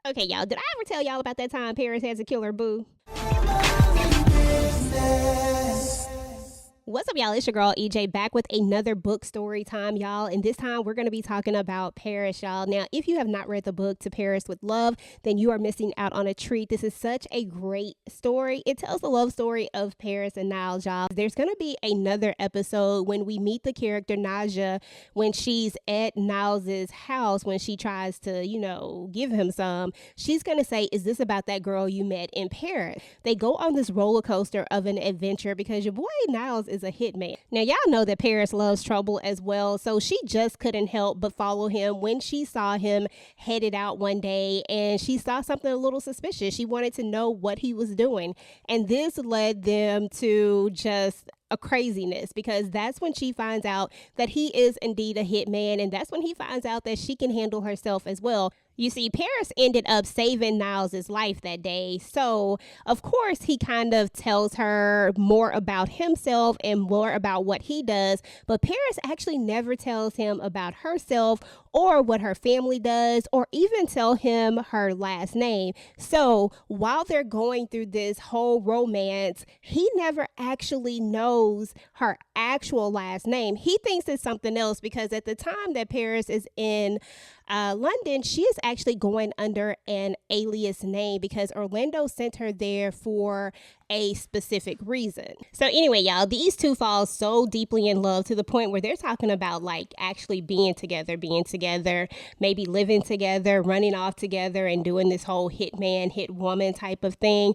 Okay, y'all, did I ever tell y'all about that time Paris has a killer boo? What's up, y'all? It's your girl EJ back with another book story time, y'all. And this time we're going to be talking about Paris, y'all. Now, if you have not read the book To Paris with Love, then you are missing out on a treat. This is such a great story. It tells the love story of Paris and Niles, y'all. There's going to be another episode when we meet the character Naja when she's at Niles's house when she tries to, give him some. She's going to say, "Is this about that girl you met in Paris?" They go on this roller coaster of an adventure because your boy Niles is a hitman. Now, y'all know that Paris loves trouble as well, so she just couldn't help but follow him when she saw him headed out one day and she saw something a little suspicious. She wanted to know what he was doing, and this led them to just a craziness because that's when she finds out that he is indeed a hitman, and that's when he finds out that she can handle herself as well. You see, Paris ended up saving Niles' life that day. So, of course, he kind of tells her more about himself and more about what he does. But Paris actually never tells him about herself or what her family does or even tell him her last name. So, while they're going through this whole romance, he never actually knows her actual last name. He thinks it's something else because at the time that Paris is in London, she is actually going under an alias name because Orlando sent her there for a specific reason. So anyway, y'all, these two fall so deeply in love to the point where they're talking about like actually being together, maybe living together, running off together and doing this whole hit man, hit woman type of thing.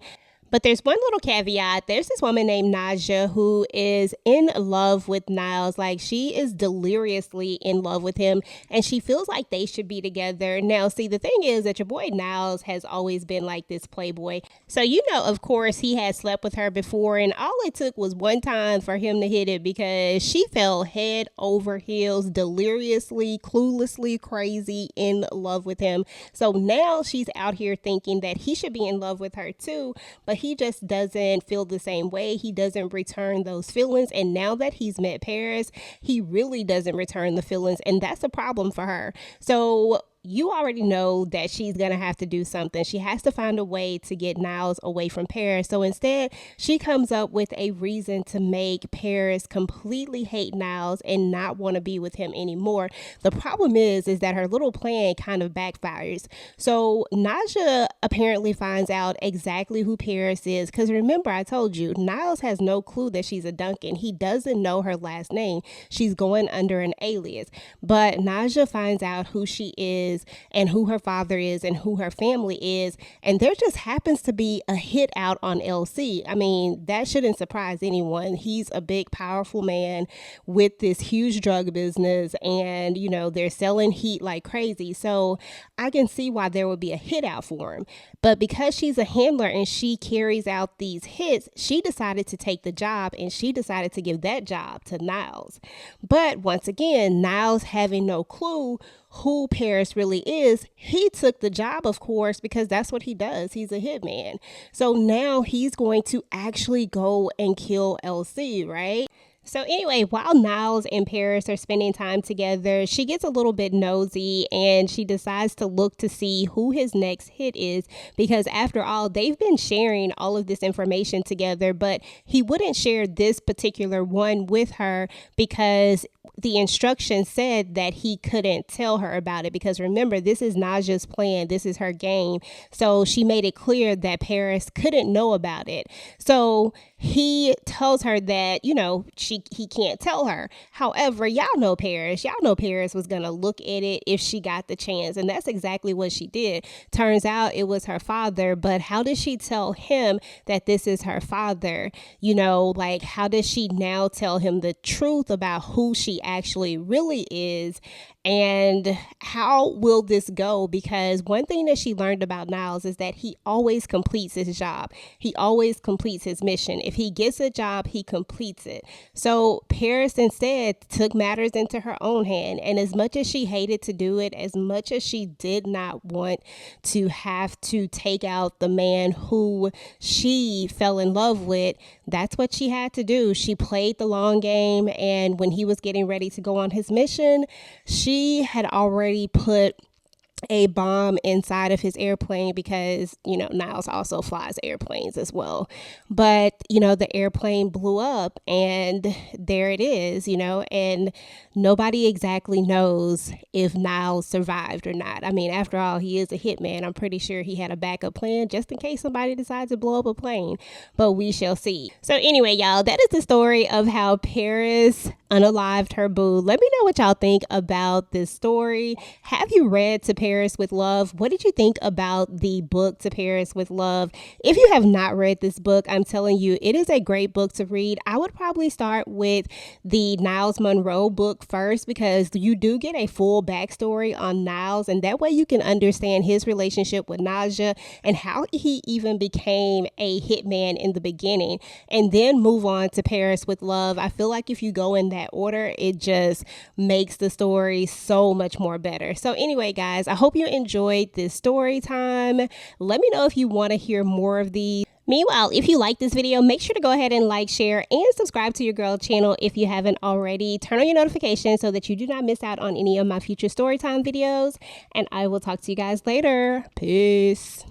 But there's one little caveat. There's this woman named Naja who is in love with Niles. Like, she is deliriously in love with him, and she feels like they should be together. Now, see, the thing is that your boy Niles has always been like this playboy. So, of course, he had slept with her before, and all it took was one time for him to hit it because she fell head over heels, deliriously, cluelessly crazy in love with him. So now she's out here thinking that he should be in love with her too, but he just doesn't feel the same way. He doesn't return those feelings. And now that he's met Paris, he really doesn't return the feelings. And that's a problem for her. So you already know that she's going to have to do something. She has to find a way to get Niles away from Paris. So instead, she comes up with a reason to make Paris completely hate Niles and not want to be with him anymore. The problem is that her little plan kind of backfires. So Naja apparently finds out exactly who Paris is. Because remember, I told you, Niles has no clue that she's a Duncan. He doesn't know her last name. She's going under an alias. But Naja finds out who she is and who her father is and who her family is, and there just happens to be a hit out on LC. I mean, that shouldn't surprise anyone. He's a big, powerful man with this huge drug business, and they're selling heat like crazy. So I can see why there would be a hit out for him. But because she's a handler and she carries out these hits, she decided to take the job, and she decided to give that job to Niles. But once again, Niles having no clue who Paris really is, he took the job, of course, because that's what he does. He's a hitman. So now he's going to actually go and kill LC, right? So anyway, while Niles and Paris are spending time together, she gets a little bit nosy and she decides to look to see who his next hit is because after all, they've been sharing all of this information together, but he wouldn't share this particular one with her because the instructions said that he couldn't tell her about it because remember, this is Naja's plan. This is her game. So she made it clear that Paris couldn't know about it. So he tells her that, he can't tell her. However, y'all know Paris was going to look at it if she got the chance. And that's exactly what she did. Turns out it was her father. But how did she tell him that this is her father? How does she now tell him the truth about who she actually really is? And how will this go? Because one thing that she learned about Niles is that he always completes his job. He always completes his mission. If he gets a job, he completes it. So Paris instead took matters into her own hand. And as much as she hated to do it, as much as she did not want to have to take out the man who she fell in love with, that's what she had to do. She played the long game. And when he was getting ready to go on his mission, she had already put a bomb inside of his airplane because, Niles also flies airplanes as well. But, the airplane blew up and there it is, and nobody exactly knows if Niles survived or not. I mean, after all, he is a hitman. I'm pretty sure he had a backup plan just in case somebody decides to blow up a plane, but we shall see. So anyway, y'all, that is the story of how Paris unalived her boo. Let me know what y'all think about this story. Have you read To Paris with Love? What did you think about the book To Paris with Love? If you have not read this book, I'm telling you, it is a great book to read. I would probably start with the Niles Monroe book first because you do get a full backstory on Niles, and that way you can understand his relationship with Naja and how he even became a hitman in the beginning, and then move on to Paris with Love. I feel like if you go in that order, it just makes the story so much more better. So anyway, guys, I hope you enjoyed this story time. Let me know if you want to hear more of these. Meanwhile, if you like this video, make sure to go ahead and like, share, and subscribe to your girl channel if you haven't already. Turn on your notifications so that you do not miss out on any of my future storytime videos. And I will talk to you guys later. Peace.